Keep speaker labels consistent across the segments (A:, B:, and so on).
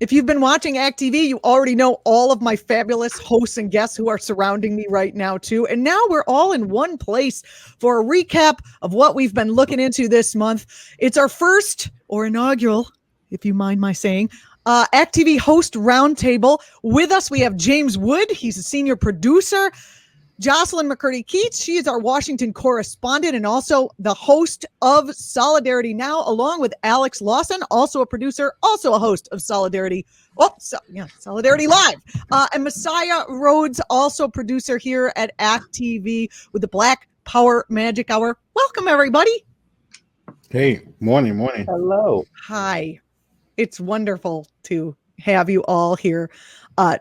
A: If you've been watching Act TV, you already know all of my fabulous hosts and guests who are surrounding me right now, too. And now we're all in one place for a recap of what we've been looking into this month. It's our first or inaugural, if you mind my saying, Act TV host roundtable. With us, we have James Wood. He's a senior producer. Jocelyn McCurdy-Keats, she is our Washington correspondent and also the host of Solidarity Now, along with Alex Lawson, also a producer, also a host of Solidarity. Solidarity Live. And Messiah Rhodes, also producer here at Act TV with the Black Power Magic Hour. Welcome, everybody.
B: Hey, morning.
C: Hello.
A: Hi. It's wonderful to have you all here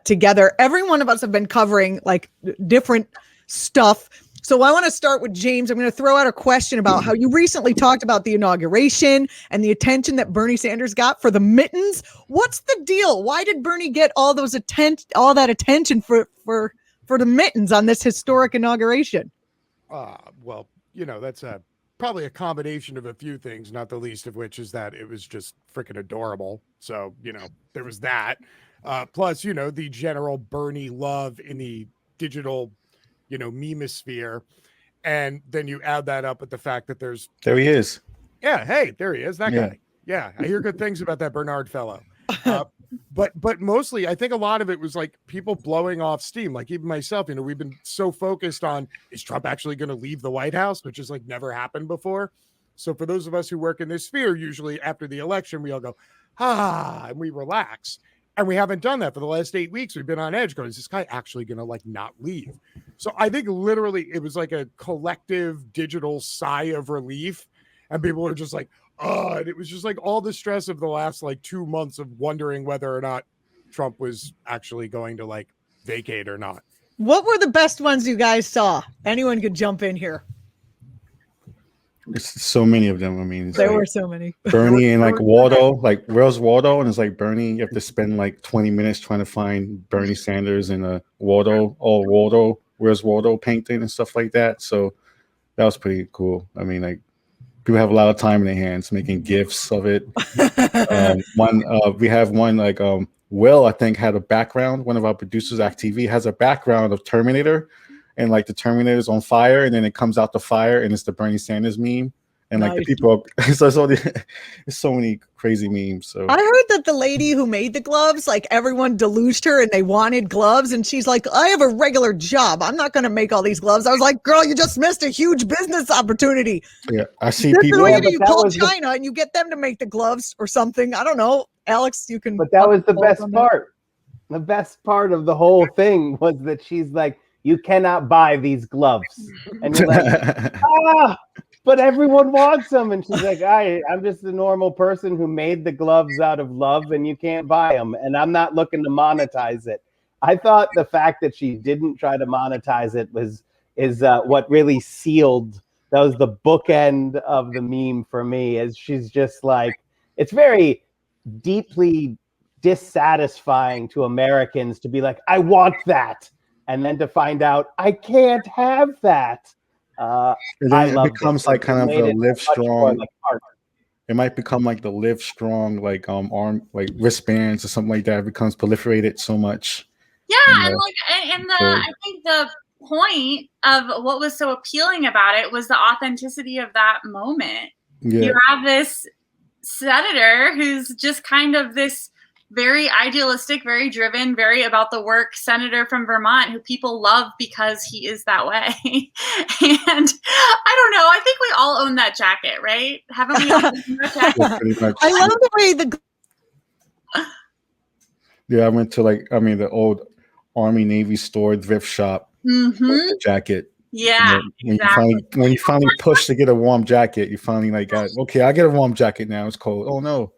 A: together. Every one of us have been covering like different stuff. So I want to start with James. I'm going to throw out a question about how you recently talked about the inauguration and the attention that Bernie Sanders got for the mittens. What's the deal? Why did Bernie get all that attention for the mittens on this historic inauguration?
D: Well, that's probably a combination of a few things, not the least of which is that it was just freaking adorable. So, there was that. Plus, the general Bernie love in the digital, memosphere. And then you add that up with the fact that there
B: he is.
D: Yeah. Hey, there he is. That guy. Yeah. I hear good things about that Bernard fellow. But mostly I think a lot of it was like people blowing off steam. Like even myself, we've been so focused on, is Trump actually going to leave the White House, which has like never happened before. So for those of us who work in this sphere, usually after the election, we all go, and we relax. And we haven't done that for the last 8 weeks. We've been on edge going, is this guy actually going to like not leave? So I think literally it was like a collective digital sigh of relief. And people were just like, and it was just like all the stress of the last like 2 months of wondering whether or not Trump was actually going to like vacate or not.
A: What were the best ones you guys saw? Anyone could jump in here.
B: There's so many of them. I mean,
A: there were so many.
B: Bernie and like Waldo, like where's Waldo? And it's like Bernie, you have to spend like 20 minutes trying to find Bernie Sanders in a Waldo, where's Waldo painting and stuff like that. So that was pretty cool. I mean, like people have a lot of time in their hands making GIFs of it. We have one like Will, I think, had a background. One of our producers, Act TV, has a background of Terminator. And like the Terminator's on fire, and then it comes out the fire, and it's the Bernie Sanders meme. And like the people, there's so many crazy memes. So
A: I heard that the lady who made the gloves, like everyone deluged her, and they wanted gloves, and she's like, "I have a regular job. I'm not going to make all these gloves." I was like, "Girl, you just missed a huge business opportunity."
B: Yeah, I see
A: this
B: people.
A: You call China and you get them to make the gloves or something. I don't know, Alex. You can.
C: But that was the best part. The best part of the whole thing was that she's like, you cannot buy these gloves. And you're like, but everyone wants them. And she's like, I'm just a normal person who made the gloves out of love and you can't buy them. And I'm not looking to monetize it. I thought the fact that she didn't try to monetize it is what really sealed. That was the bookend of the meme for me, is she's just like, it's very deeply dissatisfying to Americans to be like, I want that. And then to find out I can't have that.
B: And then it becomes like kind of the Live Strong. It might become like the Live Strong, like arm, like wristbands or something like that. It becomes proliferated so much.
E: Yeah, I think the point of what was so appealing about it was the authenticity of that moment. Yeah. You have this senator who's just kind of this very idealistic, very driven, very about the work senator from Vermont who people love because he is that way. And I don't know. I think we all own that jacket, right? Haven't we all owned that jacket?
A: I love the way
B: Yeah, I went to the old Army Navy store thrift shop the jacket.
E: Yeah,
B: exactly. When you finally push to get a warm jacket, you finally like got, okay, I get a warm jacket now. It's cold. Oh no.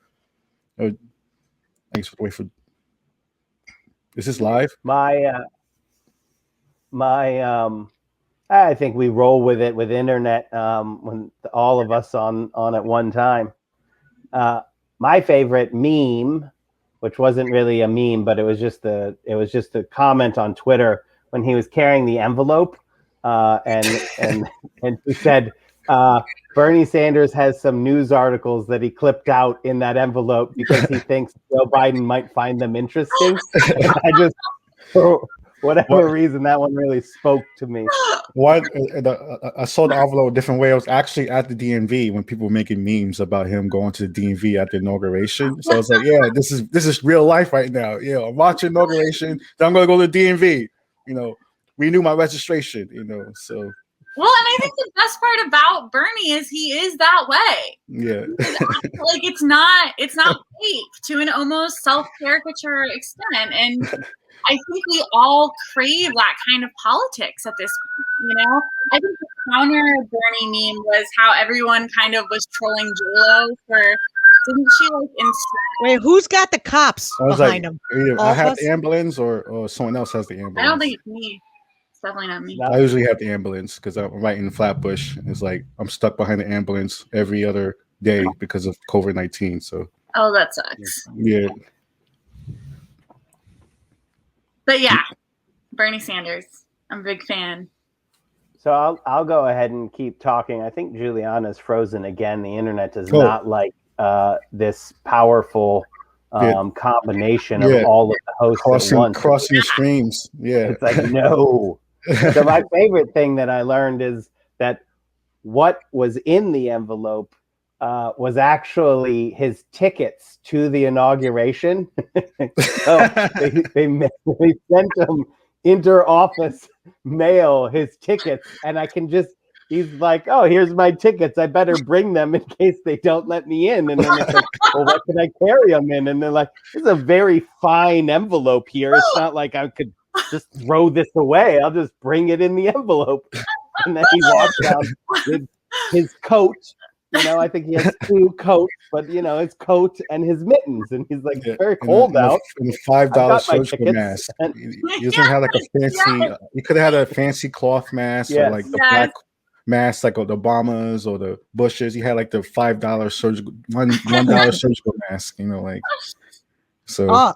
B: Thanks for wait for. Is this live?
C: I think we roll with it with internet when all of us on at one time. My favorite meme, which wasn't really a meme, but it was just a comment on Twitter when he was carrying the envelope, and he said, Bernie Sanders has some news articles that he clipped out in that envelope because he thinks Joe Biden might find them interesting. And I just, for whatever reason, that one really spoke to me.
B: I saw the envelope a different way. I was actually at the DMV when people were making memes about him going to the DMV at the inauguration. So I was like, yeah, this is real life right now. Yeah, I'm watching inauguration. Then I'm going to go to the DMV. Renew my registration. So.
E: Well, and I think the best part about Bernie is he is that way.
B: Yeah.
E: Like it's not fake to an almost self-caricature extent. And I think we all crave that kind of politics at this point, I think the counter Bernie meme was how everyone kind of was trolling JLo for, didn't she
A: Wait, who's got the cops behind him?
B: I have the ambulance or someone else has the ambulance.
E: I don't think it's me. Definitely not me.
B: I usually have the ambulance because I'm right in Flatbush. It's like I'm stuck behind the ambulance every other day because of COVID-19. So.
E: Oh, that sucks.
B: Yeah.
E: But yeah, Bernie Sanders. I'm a big fan.
C: So I'll go ahead and keep talking. I think Julianna's frozen again. The internet does not like this powerful combination of all of the hosts at once.
B: Crossing the streams. Yeah.
C: It's like, no. So my favorite thing that I learned is that what was in the envelope was actually his tickets to the inauguration. So they sent him inter-office mail, his tickets, and he's like, oh, here's my tickets. I better bring them in case they don't let me in. And then it's like, well, what can I carry them in? And they're like, this is a very fine envelope here. It's not like I could just throw this away. I'll just bring it in the envelope. And then he walks out with his coat. I think he has 2 coats, but his coat and his mittens, and he's like, it's very cold out.
B: And a $5 surgical mask. He doesn't have like a fancy. He could have had a fancy cloth mask or like the black mask, like the Obamas or the Bushes. He had like the $5 surgical $1 surgical mask. So.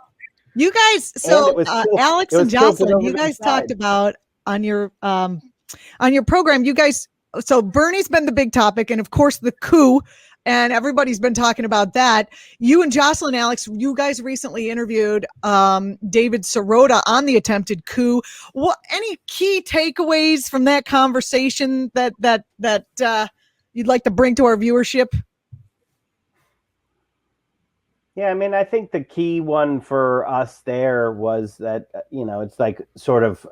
A: You guys, Alex and Jocelyn, you guys talked about on your program, you guys, so Bernie's been the big topic, and of course the coup, and everybody's been talking about that. You and Jocelyn, Alex, you guys recently interviewed David Sirota on the attempted coup. What any key takeaways from that conversation that you'd like to bring to our viewership?
C: Yeah, I mean, I think the key one for us there was that, it's like sort of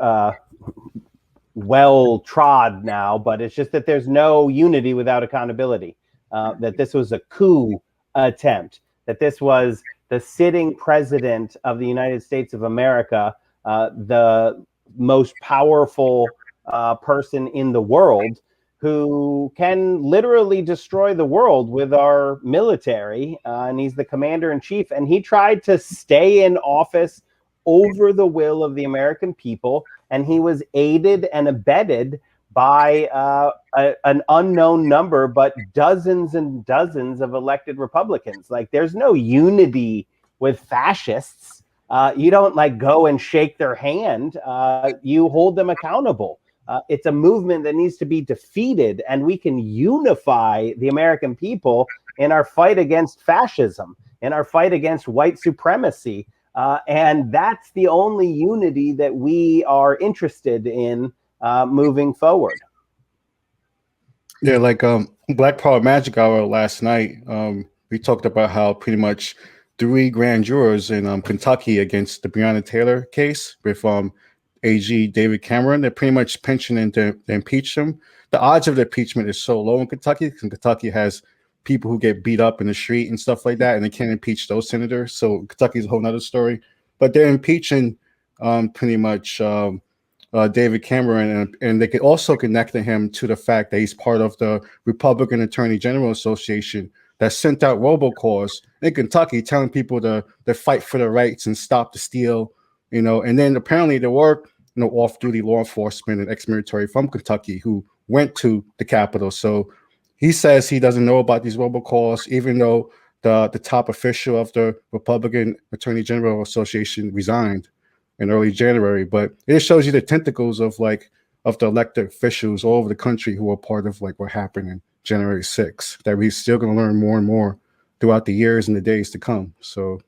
C: well trod now, but it's just that there's no unity without accountability, that this was a coup attempt, that this was the sitting president of the United States of America, the most powerful person in the world, who can literally destroy the world with our military. And he's the commander in chief. And he tried to stay in office over the will of the American people. And he was aided and abetted by an unknown number, but dozens and dozens of elected Republicans. Like, there's no unity with fascists. You don't go and shake their hand. You hold them accountable. It's a movement that needs to be defeated, and we can unify the American people in our fight against fascism, in our fight against white supremacy. And that's the only unity that we are interested in moving forward.
B: Yeah, like Black Power Magic Hour last night, we talked about how pretty much 3 grand jurors in Kentucky against the Breonna Taylor case with AG David Cameron, they're pretty much pensioning to impeach him. The odds of the impeachment is so low in Kentucky because Kentucky has people who get beat up in the street and stuff like that, and they can't impeach those senators. So Kentucky's a whole nother story. But they're impeaching pretty much David Cameron, and they could also connect him to the fact that he's part of the Republican Attorney General Association that sent out robocalls in Kentucky telling people to fight for their rights and stop the steal. And then apparently there were off-duty law enforcement and ex-military from Kentucky who went to the Capitol. So he says he doesn't know about these robocalls, even though the top official of the Republican Attorney General Association resigned in early January. But it shows you the tentacles of of the elected officials all over the country who are part of like what happened in January 6th, that we're still going to learn more and more throughout the years and the days to come. So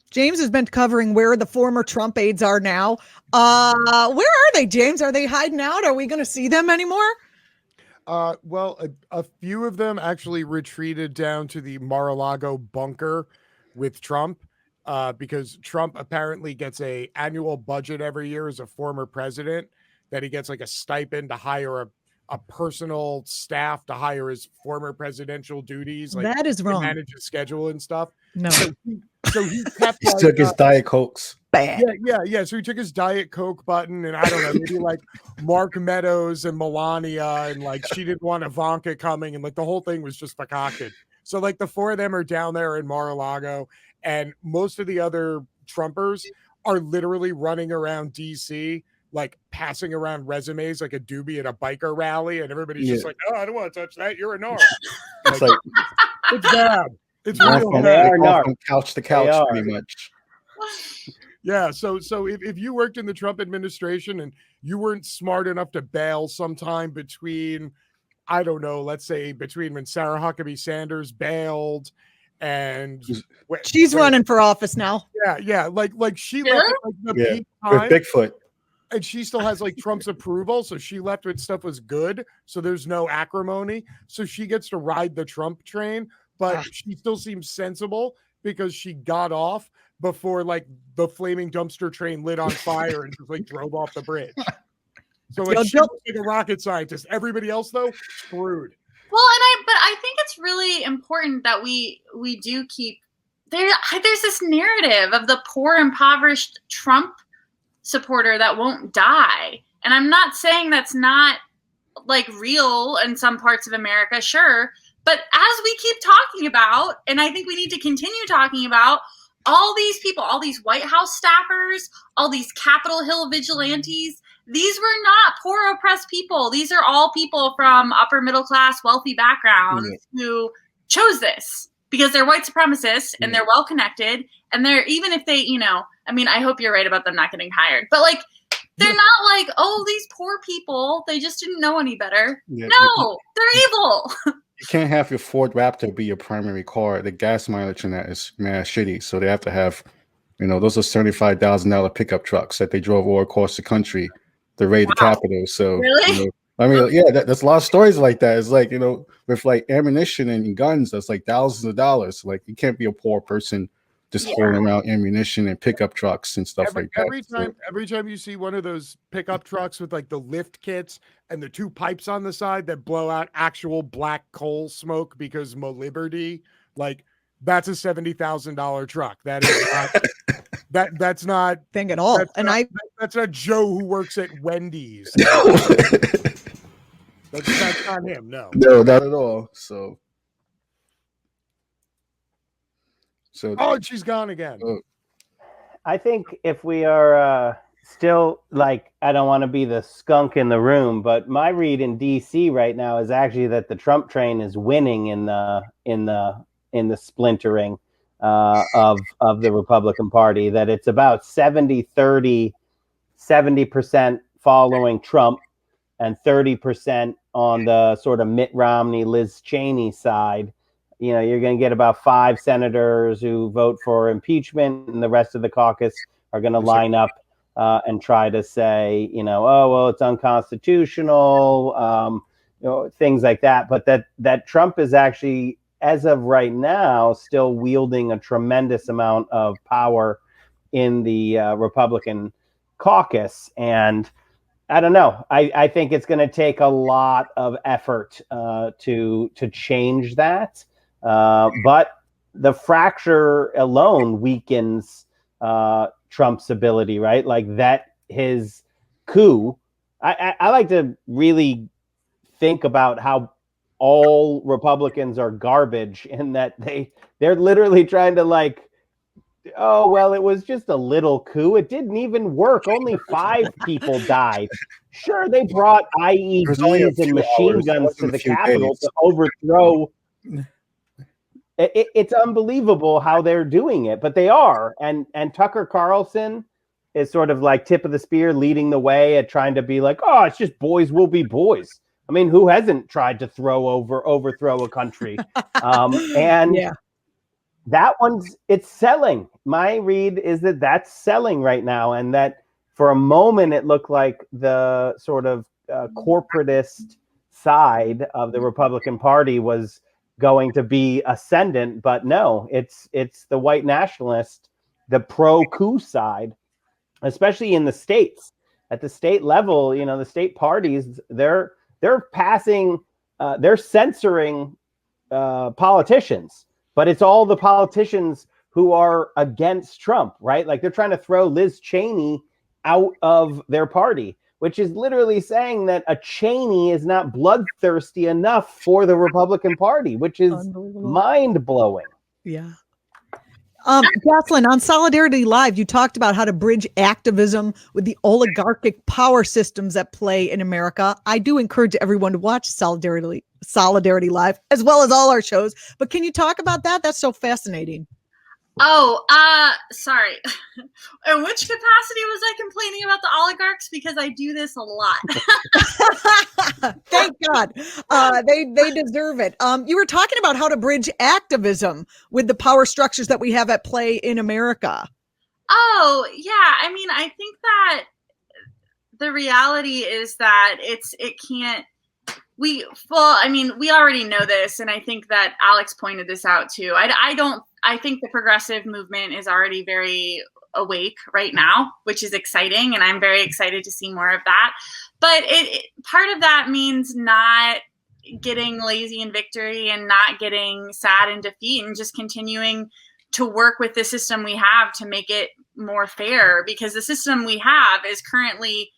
A: James has been covering where the former Trump aides are now. Where are they, James? Are they hiding out? Are we going to see them anymore?
D: Well, a few of them actually retreated down to the Mar-a-Lago bunker with Trump, because Trump apparently gets a annual budget every year as a former president, that he gets like a stipend to hire a personal staff to hire his former presidential duties. Like
A: that is wrong.
D: Manage his schedule and stuff.
A: No.
D: So he kept
B: he took his Diet Cokes.
A: Bad.
D: Yeah. So he took his Diet Coke button, and I don't know, maybe like Mark Meadows and Melania, and like she didn't want Ivanka coming, and like the whole thing was just concocted. So like the four of them are down there in Mar-a-Lago, and most of the other Trumpers are literally running around DC, like passing around resumes like a doobie at a biker rally, and everybody's just like, "Oh, I don't want to touch that. You're a narc."
B: It's like
D: it's bad. It's
B: real
D: real
B: bad.
C: narc.
B: From couch to couch, pretty much.
D: Yeah. So if you worked in the Trump administration and you weren't smart enough to bail sometime between, I don't know, let's say between when Sarah Huckabee Sanders bailed and
A: she's running for office now.
D: Yeah. Like she left at, like, the peak time,
B: with Bigfoot.
D: and she still has like Trump's approval. So she left when stuff was good. So there's no acrimony. So she gets to ride the Trump train, but she still seems sensible because she got off before like the flaming dumpster train lit on fire and just like drove off the bridge. So like, she's like a rocket scientist. Everybody else though, screwed.
E: Well, but I think it's really important that we do keep there's this narrative of the poor, impoverished Trump supporter that won't die. And I'm not saying that's not like real in some parts of America, sure. But as we keep talking about, and I think we need to continue talking about, all these people, all these White House staffers, all these Capitol Hill vigilantes, these were not poor, oppressed people. These are all people from upper middle class, wealthy backgrounds who chose this because they're white supremacists and they're well connected. And they're, even if they, I mean, I hope you're right about them not getting hired, but like, they're not like, oh, these poor people, they just didn't know any better.
B: Yeah.
E: No, they're evil.
B: You can't have your Ford Raptor be your primary car. The gas mileage in that is mad shitty. So they have to have, those are $75,000 pickup trucks that they drove all across the country to raid the Capitol. So,
E: really?
B: I mean, yeah, there's a lot of stories like that. It's like, with like ammunition and guns, that's like thousands of dollars. Like, you can't be a poor person just holding around ammunition and pickup trucks and stuff like that.
D: Every time you see one of those pickup trucks with like the lift kits and the two pipes on the side that blow out actual black coal smoke because Liberty, like that's a $70,000 truck. That is not, that's not
A: thing at all.
D: That's not Joe who works at Wendy's. That's not him. No,
B: not at all. So,
D: oh, she's gone again.
C: I think if we are still like, I don't want to be the skunk in the room, but my read in DC right now is actually that the Trump train is winning in the splintering of the Republican Party. That it's about 70-30, 70% following Trump and 30% on the sort of Mitt Romney, Liz Cheney side. You're going to get about 5 senators who vote for impeachment, and the rest of the caucus are going to line up and try to say, oh, well, it's unconstitutional, things like that. But that Trump is actually, as of right now, still wielding a tremendous amount of power in the Republican caucus. And I don't know. I think it's going to take a lot of effort to change that. But the fracture alone weakens Trump's ability, right? Like that, his coup. I like to really think about how all Republicans are garbage in that they're literally trying to like, oh, well, it was just a little coup. It didn't even work. Only 5 people died. Sure, they brought IEDs and machine guns to the Capitol to overthrow. It's unbelievable how they're doing it, but they are. And Tucker Carlson is sort of like tip of the spear, leading the way at trying to be like, oh, it's just boys will be boys. I mean, who hasn't tried to overthrow a country? And
A: yeah.
C: that it's selling. My read is that that's selling right now, and that for a moment it looked like the sort of corporatist side of the Republican Party was going to be ascendant, but no, it's the white nationalist, the pro-coup side, especially in the states. At the state level, the state parties, they're passing, they're censoring politicians, but it's all the politicians who are against Trump, right? Like they're trying to throw Liz Cheney out of their party, which is literally saying that a Cheney is not bloodthirsty enough for the Republican Party, which is mind-blowing.
A: Yeah. Jocelyn, on Solidarity Live, you talked about how to bridge activism with the oligarchic power systems at play in America. I do encourage everyone to watch Solidarity Live, as well as all our shows. But can you talk about that? That's so fascinating.
E: Oh, sorry. In which capacity was I complaining about the oligarchs? Because I do this a lot.
A: Thank God. They deserve it. You were talking about how to bridge activism with the power structures that we have at play in America.
E: Oh, yeah. I mean, I think that the reality is that we already know this, and I think that Alex pointed this out too. I think the progressive movement is already very awake right now, which is exciting, and I'm very excited to see more of that. But part of that means not getting lazy in victory and not getting sad in defeat, and just continuing to work with the system we have to make it more fair, because the system we have is currently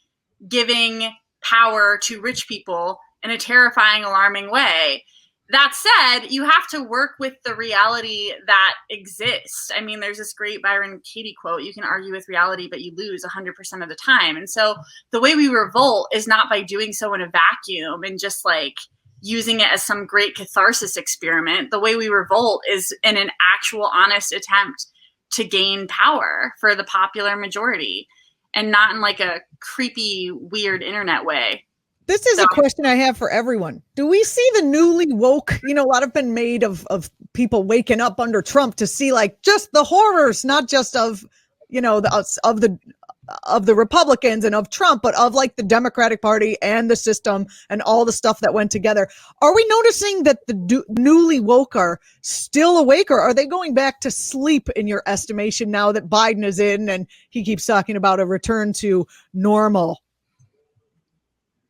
E: giving power to rich people in a terrifying, alarming way. That said, you have to work with the reality that exists. I mean, there's this great Byron Katie quote: you can argue with reality, but you lose 100% of the time. And so the way we revolt is not by doing so in a vacuum and just like using it as some great catharsis experiment. The way we revolt is in an actual, honest attempt to gain power for the popular majority, and not in like a creepy, weird internet way.
A: This is a question I have for everyone. Do we see the newly woke, a lot have been made of people waking up under Trump to see like just the horrors, not just of, of the Republicans and of Trump, but of like the Democratic Party and the system and all the stuff that went together. Are we noticing that the newly woke are still awake, or are they going back to sleep in your estimation now that Biden is in and he keeps talking about a return to normal?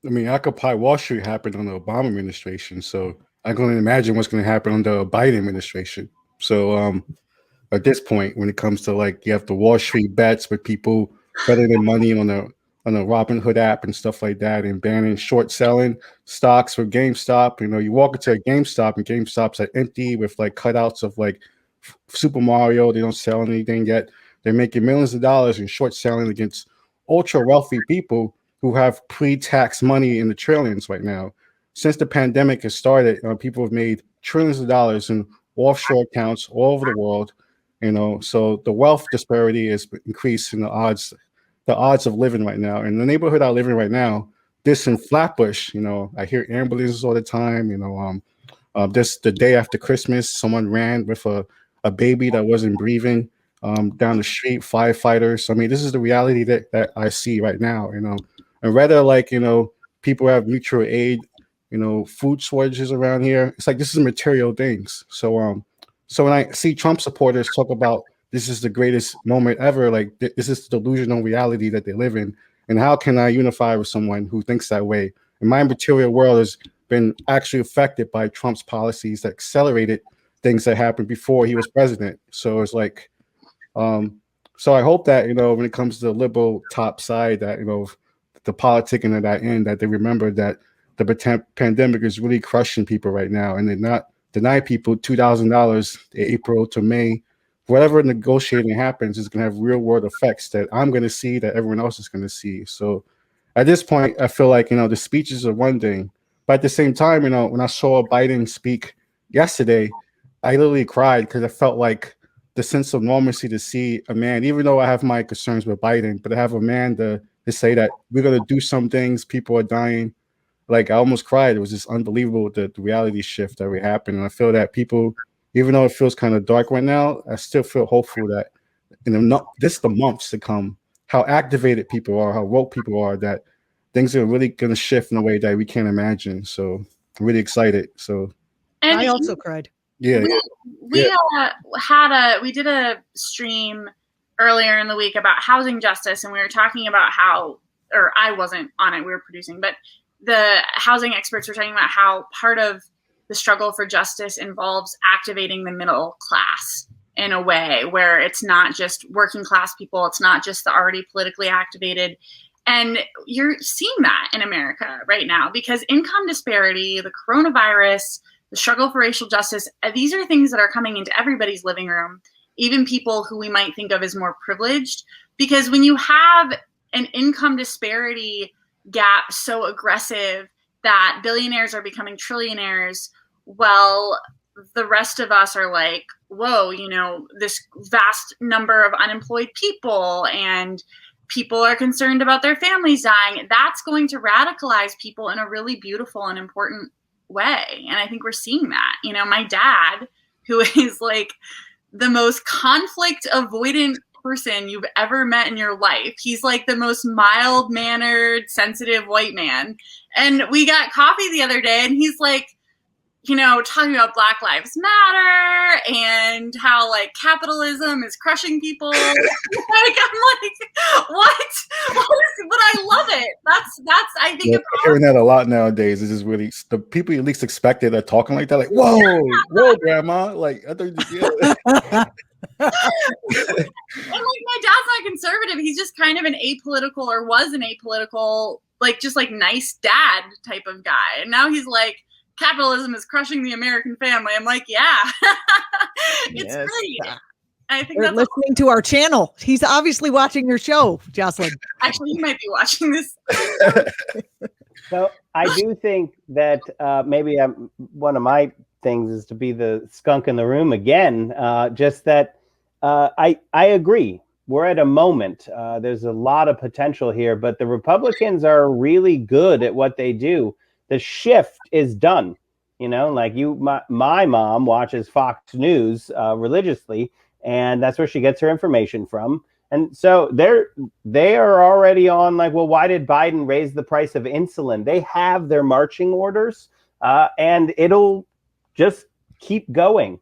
B: I mean, Occupy Wall Street happened under the Obama administration, so I can only imagine what's going to happen under a Biden administration. So at this point, when it comes to like you have the Wall Street bets with people betting their money on the Robinhood app and stuff like that, and banning short selling stocks for GameStop. You walk into a GameStop and GameStop's like empty with like cutouts of like Super Mario. They don't sell anything yet. They're making millions of dollars in short selling against ultra wealthy people who have pre-tax money in the trillions right now. Since the pandemic has started, people have made trillions of dollars in offshore accounts all over the world. So the wealth disparity is increasing the odds of living right now. In the neighborhood I live in right now, this in Flatbush, I hear ambulances all the time. This the day after Christmas, someone ran with a baby that wasn't breathing down the street, firefighters. I mean, this is the reality that I see right now, and rather like, people have mutual aid, food shortages around here. It's like, this is material things. So when I see Trump supporters talk about this is the greatest moment ever, like this is the delusional reality that they live in. And how can I unify with someone who thinks that way? And my material world has been actually affected by Trump's policies that accelerated things that happened before he was president. So it's like, so I hope that, when it comes to the liberal top side, that, the politicking of that end, that they remember that the pandemic is really crushing people right now, and they're not deny people $2,000 April to May. Whatever negotiating happens is going to have real world effects that I'm going to see, that everyone else is going to see. So at this point, I feel like, the speeches are one thing, but at the same time, when I saw Biden speak yesterday, I literally cried because I felt like the sense of normalcy to see a man, even though I have my concerns with Biden, but to have a man to say that we're going to do some things, people are dying. Like I almost cried. It was just unbelievable, the reality shift that we happened. And I feel that people, even though it feels kind of dark right now, I still feel hopeful that the months to come, how activated people are, how woke people are, that things are really going to shift in a way that we can't imagine. So I'm really excited. So
E: and
A: I also cried.
B: Yeah.
E: We did a stream earlier in the week about housing justice, and we were talking about how, or I wasn't on it, we were producing, but the housing experts were talking about how part of the struggle for justice involves activating the middle class in a way where it's not just working class people, it's not just the already politically activated. And you're seeing that in America right now because income disparity, the coronavirus, the struggle for racial justice, these are things that are coming into everybody's living room, even people who we might think of as more privileged. Because when you have an income disparity gap so aggressive that billionaires are becoming trillionaires, well, the rest of us are like, whoa, this vast number of unemployed people and people are concerned about their families dying. That's going to radicalize people in a really beautiful and important way. And I think we're seeing that. My dad, who is like the most conflict avoidant person you've ever met in your life. He's like the most mild-mannered, sensitive white man. And we got coffee the other day and he's like, talking about Black Lives Matter and how like capitalism is crushing people. Like, I'm like, what? But I love it. That's I think
B: I'm hearing that a lot nowadays. It's just really the people you least expected are talking like that. Like, whoa, grandma. Like, I thought
E: and like my dad's not conservative. He's just kind of an apolitical, or was an apolitical, like just like nice dad type of guy. And now he's like, capitalism is crushing the American family. I'm like, yeah, it's great. I think that's
A: listening to our channel. He's obviously watching your show, Jocelyn.
E: Actually, he might be watching this.
C: So I do think that maybe one of my things is to be the skunk in the room again. Just that I agree. We're at a moment. There's a lot of potential here, but the Republicans are really good at what they do. The shift is done. Like my mom watches Fox News religiously, and that's where she gets her information from. And so they are already on like, well, why did Biden raise the price of insulin? They have their marching orders, and it'll just keep going.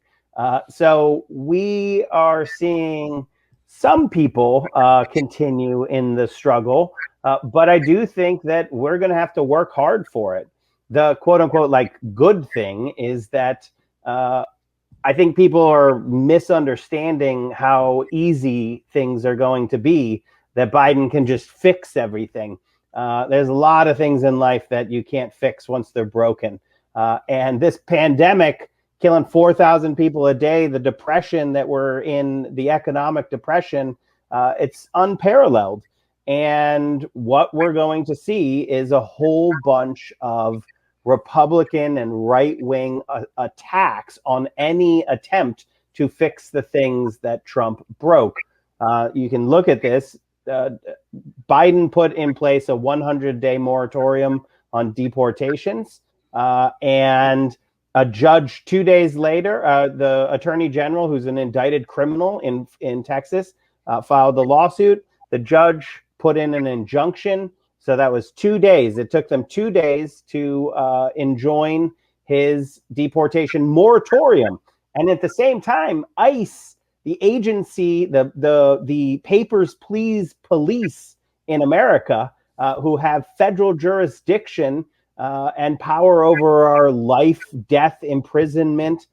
C: So we are seeing some people continue in the struggle, but I do think that we're going to have to work hard for it. The quote unquote like good thing is that I think people are misunderstanding how easy things are going to be, that Biden can just fix everything. There's a lot of things in life that you can't fix once they're broken. And this pandemic, killing 4,000 people a day, the depression that we're in, the economic depression, it's unparalleled. And what we're going to see is a whole bunch of Republican and right-wing attacks on any attempt to fix the things that Trump broke. You can look at this. Biden put in place a 100-day moratorium on deportations, and a judge 2 days later, the attorney general, who's an indicted criminal in Texas, filed the lawsuit. The judge put in an injunction. So that was 2 days. It took them 2 days to enjoin his deportation moratorium. And at the same time, ICE, the agency, the Papers, Please police in America, who have federal jurisdiction and power over our life, death, imprisonment,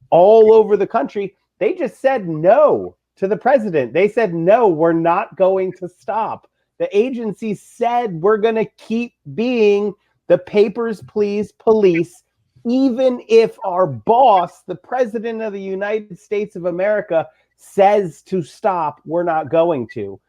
C: all over the country, they just said no to the president. They said, no, we're not going to stop. The agency said we're going to keep being the Papers, Please police, even if our boss, the president of the United States of America, says to stop, we're not going to.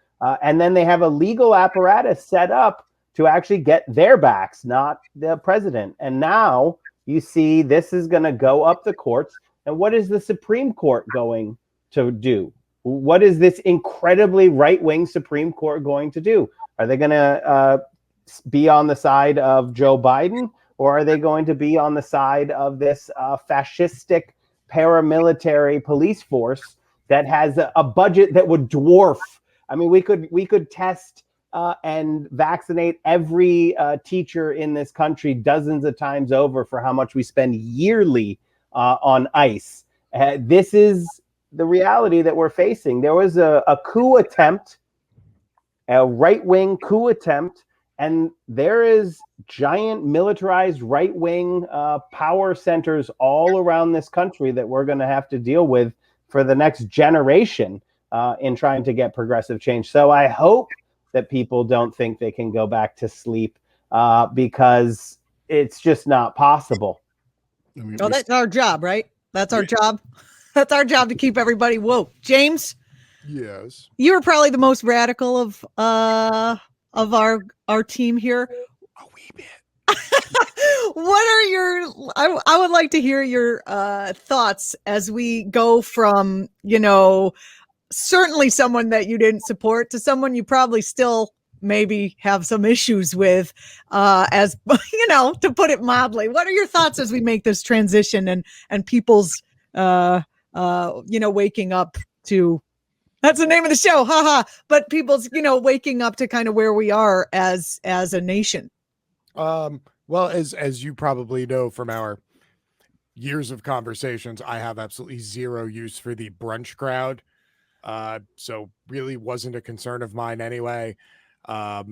C: And then they have a legal apparatus set up to actually get their backs, not the president. And now you see this is going to go up the courts. And what is the Supreme Court going to do? What is this incredibly right-wing Supreme Court going to do? Are they going to be on the side of Joe Biden, or are they going to be on the side of this fascistic paramilitary police force that has a budget that would dwarf? I mean, we could test and vaccinate every teacher in this country dozens of times over for how much we spend yearly on ICE. This is the reality that we're facing. There was a coup attempt, a right-wing coup attempt, and there is giant militarized right-wing power centers all around this country that we're going to have to deal with for the next generation in trying to get progressive change. So I hope that people don't think they can go back to sleep because it's just not possible.
A: Oh, that's our job, right? That's our job. That's our job to keep everybody woke. James?
D: Yes.
A: You're probably the most radical of our team here.
D: A wee bit.
A: What are your I would like to hear your thoughts as we go from, certainly someone that you didn't support to someone you probably still maybe have some issues with, as to put it mildly. What are your thoughts as we make this transition and people's waking up to, that's the name of the show, haha, but people's waking up to kind of where we are as a nation?
D: Well, as you probably know from our years of conversations, I have absolutely zero use for the brunch crowd. So really wasn't a concern of mine anyway. My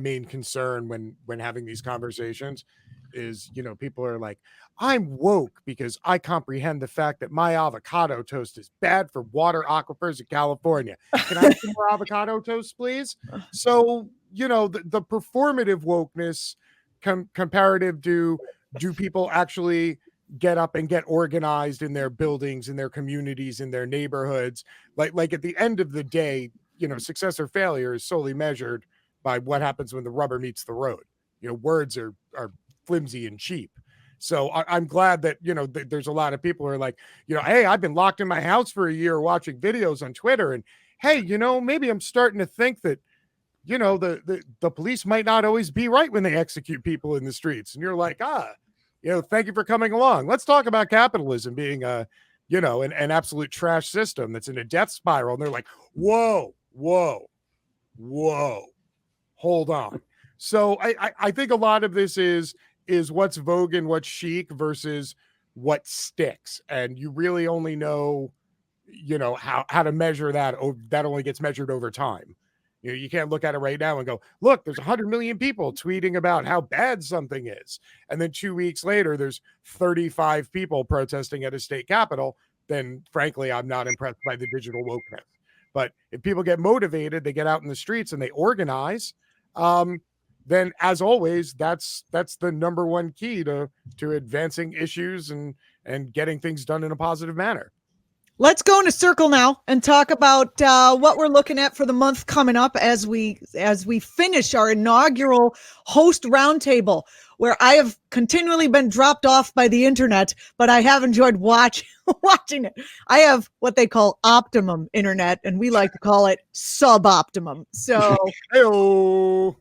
D: main concern when having these conversations is, people are like, I'm woke because I comprehend the fact that my avocado toast is bad for water aquifers in California. Can I have some more avocado toast, please? So, the performative wokeness comparative to, do people actually get up and get organized in their buildings, in their communities, in their neighborhoods? Like at the end of the day, success or failure is solely measured by what happens when the rubber meets the road. Words are flimsy and cheap. So I'm glad that, there's a lot of people who are like, hey, I've been locked in my house for a year watching videos on Twitter. And hey, maybe I'm starting to think that, the police might not always be right when they execute people in the streets. And you're like, thank you for coming along. Let's talk about capitalism being an absolute trash system that's in a death spiral. And they're like, whoa, hold on. So I think a lot of this is what's vogue and what's chic versus what sticks. And you really only know, how to measure that. That only gets measured over time. You can't look at it right now and go, look, there's 100 million people tweeting about how bad something is. And then 2 weeks later, there's 35 people protesting at a state capitol. Then frankly, I'm not impressed by the digital wokeness. But if people get motivated, they get out in the streets and they organize, then as always, that's the number one key to advancing issues and getting things done in a positive manner.
A: Let's go in a circle now and talk about what we're looking at for the month coming up as we finish our inaugural host roundtable, where I have continually been dropped off by the internet, but I have enjoyed watching it. I have what they call optimum internet, and we like to call it suboptimum. So,
D: Hey-o.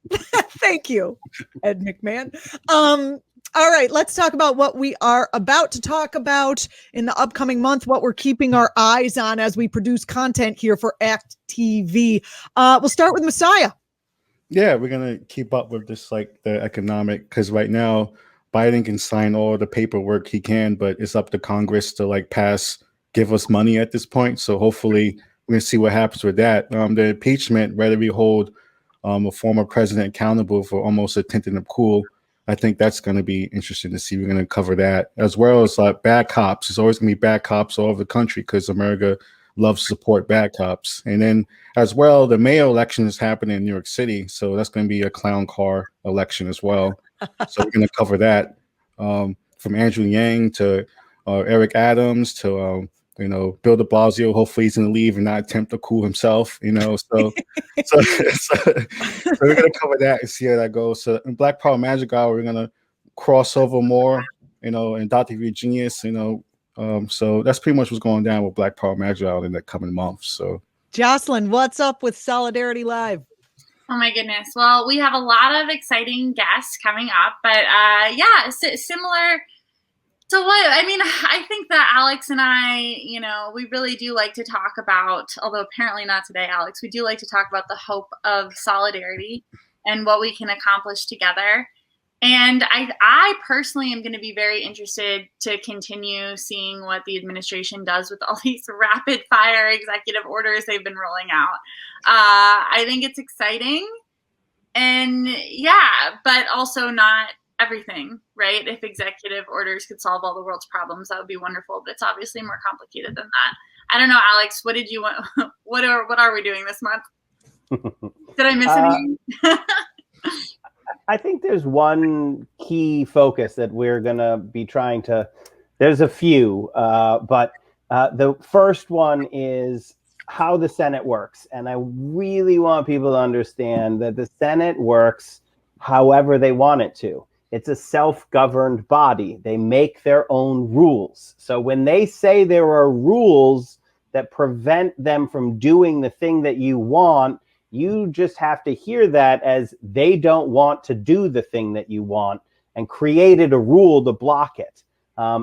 A: Thank you, Ed McMahon. All right, let's talk about what we are about to talk about in the upcoming month, what we're keeping our eyes on as we produce content here for act.tv. We'll start with Messiah.
B: Yeah, we're going to keep up with this, like the economic, because right now Biden can sign all the paperwork he can, but it's up to Congress to give us money at this point. So hopefully we're going to see what happens with that. The impeachment, whether we hold a former president accountable for almost a tenth of the coup, I think that's going to be interesting to see. We're going to cover that, as well as bad cops. There's always going to be bad cops all over the country because America loves to support bad cops. And then as well, the mayor election is happening in New York City. So that's going to be a clown car election as well. So we're going to cover that from Andrew Yang to Eric Adams to Bill de Blasio. Hopefully he's going to leave and not attempt to coup himself, so we're going to cover that and see how that goes. So in Black Power Magic Hour, we're going to cross over more, and Dr. V Genius, So that's pretty much what's going down with Black Power Agile in the coming months. So,
A: Jocelyn, what's up with Solidarity Live?
E: Oh my goodness. Well, we have a lot of exciting guests coming up, but similar to what, I mean, I think that Alex and I, we really do like to talk about, although apparently not today, Alex, we do like to talk about the hope of solidarity and what we can accomplish together. And I personally am going to be very interested to continue seeing what the administration does with all these rapid fire executive orders they've been rolling out. I think it's exciting, and but also not everything, right? If executive orders could solve all the world's problems, that would be wonderful, but it's obviously more complicated than that. I don't know, Alex, what did you want? What are we doing this month? Did I miss anything?
C: I think there's one key focus that we're going to be trying to, there's a few, but the first one is how the Senate works. And I really want people to understand that the Senate works however they want it to. It's a self-governed body. They make their own rules. So when they say there are rules that prevent them from doing the thing that you want, you just have to hear that as they don't want to do the thing that you want and created a rule to block it.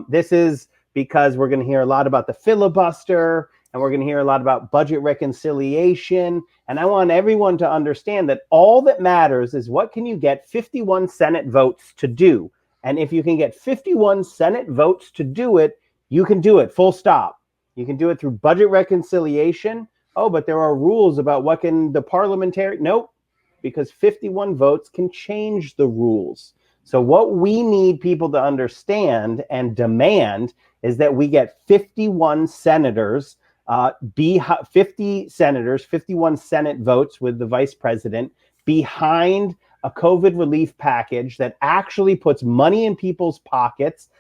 C: This is because we're going to hear a lot about the filibuster, and we're going to hear a lot about budget reconciliation. And I want everyone to understand that all that matters is what can you get 51 Senate votes to do. And if you can get 51 Senate votes to do it, you can do it, full stop. You can do it through budget reconciliation. Oh, but there are rules about what can the parliamentary... Nope, because 51 votes can change the rules. So what we need people to understand and demand is that we get 51 senators, 50 senators, 51 Senate votes with the vice president behind a COVID relief package that actually puts money in people's pockets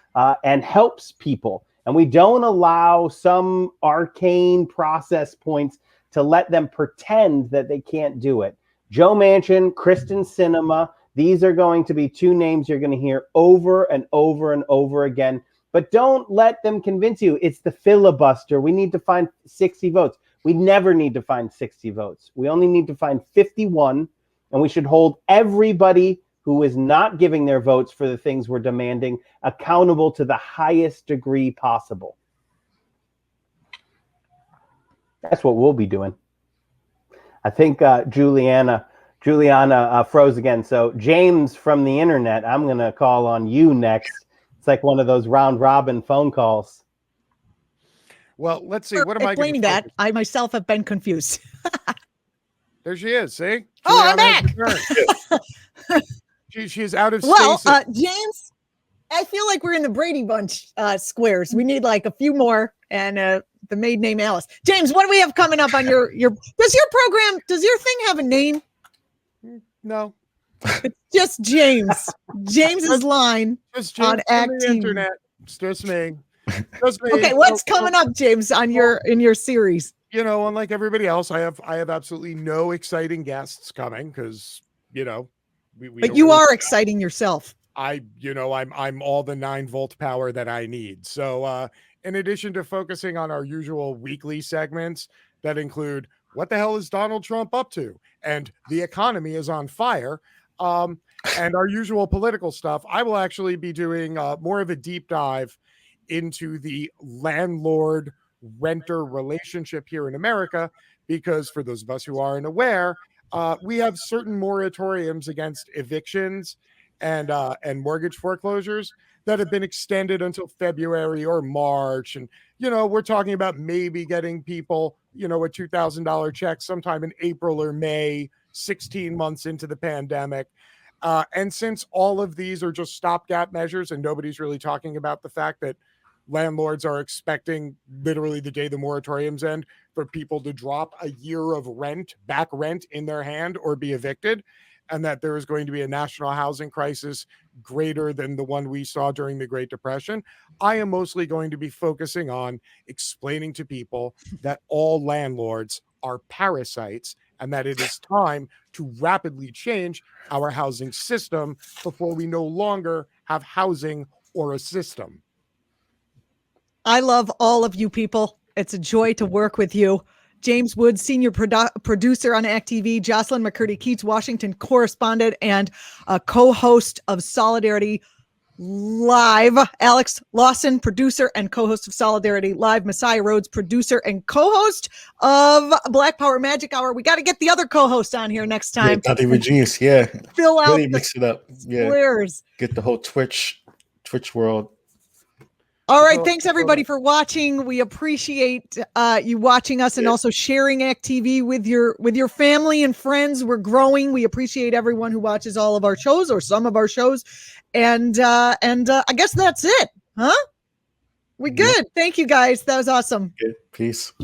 C: and helps people. And we don't allow some arcane process points to let them pretend that they can't do it. Joe Manchin, Kristen Sinema, these are going to be two names you're going to hear over and over and over again. But don't let them convince you it's the filibuster. We need to find 60 votes. We never need to find 60 votes. We only need to find 51, and we should hold everybody who is not giving their votes for the things we're demanding accountable to the highest degree possible. That's what we'll be doing. I think Julianna froze again. So James from the internet, I'm going to call on you next. It's like one of those round robin phone calls.
D: Well, let's see. What am I
A: explaining that? I myself have been confused.
D: There she is. See?
A: Oh, I'm back.
D: She's out of
A: well,
D: stasis.
A: James, I feel like we're in the Brady Bunch squares. We need like a few more, and the maid name Alice. James, what do we have coming up on your does your thing have a name?
D: No.
A: It's just James. James's line
D: Just James
A: on Act
D: the
A: TV.
D: internet. It's just me. Just me.
A: Okay, what's coming up, James, on in your series?
D: Unlike everybody else, I have absolutely no exciting guests coming because,
A: But you are exciting yourself.
D: I'm all the 9-volt power that I need. So in addition to focusing on our usual weekly segments that include what the hell is Donald Trump up to? And the economy is on fire. And our usual political stuff, I will actually be doing more of a deep dive into the landlord-renter relationship here in America, because for those of us who aren't aware, we have certain moratoriums against evictions and mortgage foreclosures that have been extended until February or March. And, we're talking about maybe getting people, a $2,000 check sometime in April or May, 16 months into the pandemic. And since all of these are just stopgap measures and nobody's really talking about the fact that landlords are expecting literally the day the moratoriums end for people to drop a year of back rent in their hand or be evicted, and that there is going to be a national housing crisis greater than the one we saw during the Great Depression, I am mostly going to be focusing on explaining to people that all landlords are parasites and that it is time to rapidly change our housing system before we no longer have housing or a system.
A: I love all of you people. It's a joy to work with you. James Woods, senior producer on Act TV, Jocelyn McCurdy Keats, Washington correspondent and co-host of Solidarity Live, Alex Lawson, producer and co-host of Solidarity Live, Messiah Rhodes, producer and co-host of Black Power Magic Hour. We got to get the other co-host on here next time.
B: Yeah, Dr. Genius, yeah.
A: Fill out
B: really mix it up. Yeah.
A: Squares.
B: Get the whole Twitch world.
A: All right. Thanks, everybody, for watching. We appreciate you watching us and also sharing Act TV with your family and friends. We're growing. We appreciate everyone who watches all of our shows or some of our shows. And I guess that's it. Huh? We good. Thank you, guys. That was awesome.
B: Good. Peace.